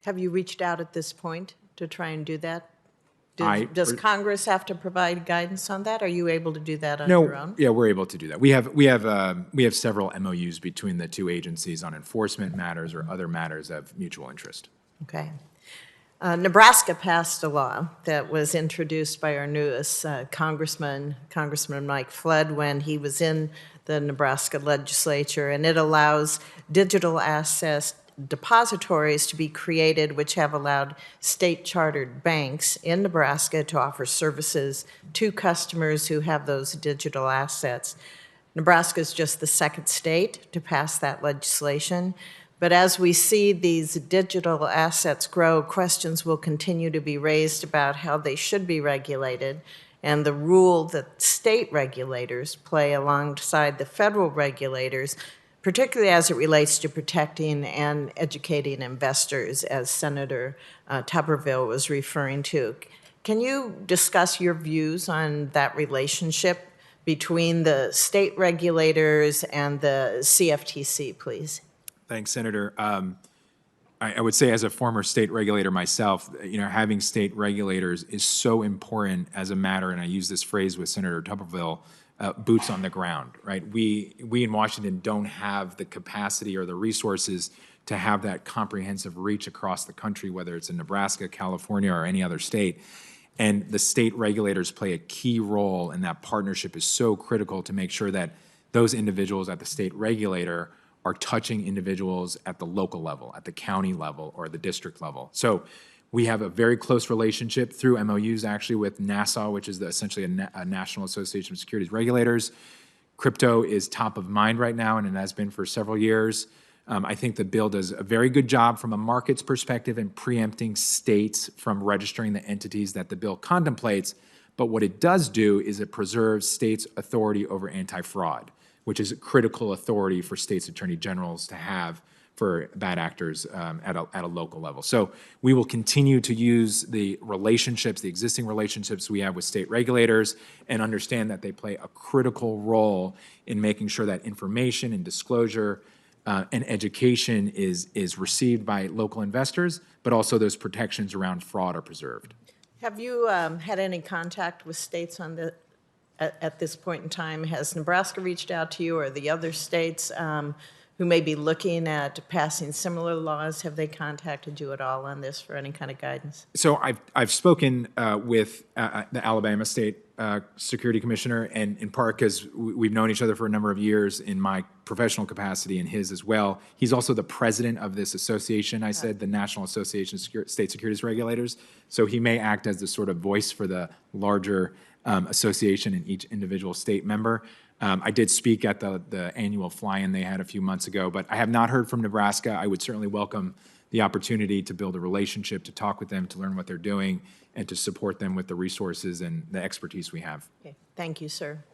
Have you reached out at this point to try and do that? I- Does Congress have to provide guidance on that? Are you able to do that on your own? Yeah, we're able to do that. We have several MOUs between the two agencies on enforcement matters or other matters of mutual interest. Okay. Nebraska passed a law that was introduced by our newest Congressman Mike Flood, when he was in the Nebraska legislature, and it allows digital access depositories to be created, which have allowed state-chartered banks in Nebraska to offer services to customers who have those digital assets. Nebraska is just the second state to pass that legislation. But as we see these digital assets grow, questions will continue to be raised about how they should be regulated and the role that state regulators play alongside the federal regulators, particularly as it relates to protecting and educating investors, as Senator Tuberville was referring to. Can you discuss your views on that relationship between the state regulators and the CFTC, please? Thanks, Senator. I would say, as a former state regulator myself, having state regulators is so important as a matter, and I use this phrase with Senator Tuberville, boots on the ground, right? We in Washington don't have the capacity or the resources to have that comprehensive reach across the country, whether it's in Nebraska, California, or any other state. And the state regulators play a key role, and that partnership is so critical to make sure that those individuals at the state regulator are touching individuals at the local level, at the county level, or the district level. So we have a very close relationship through MOUs actually with NASA, which is essentially a National Association of Securities Regulators. Crypto is top of mind right now, and it has been for several years. I think the bill does a very good job from a markets perspective in preempting states from registering the entities that the bill contemplates. But what it does do is it preserves states' authority over anti-fraud, which is a critical authority for states' attorney generals to have for bad actors at a local level. So we will continue to use the relationships, the existing relationships we have with state regulators, and understand that they play a critical role in making sure that information and disclosure and education is received by local investors, but also those protections around fraud are preserved. Have you had any contact with states on the at this point in time? Has Nebraska reached out to you, or the other states who may be looking at passing similar laws? Have they contacted you at all on this for any kind of guidance? So I've spoken with the Alabama State Security Commissioner, and in part because we've known each other for a number of years in my professional capacity and his as well. He's also the president of this association, I said, the National Association of State Securities Regulators. So he may act as the sort of voice for the larger association in each individual state member. I did speak at the annual fly-in they had a few months ago, but I have not heard from Nebraska. I would certainly welcome the opportunity to build a relationship, to talk with them, to learn what they're doing, and to support them with the resources and the expertise we have. Okay. Thank you, sir.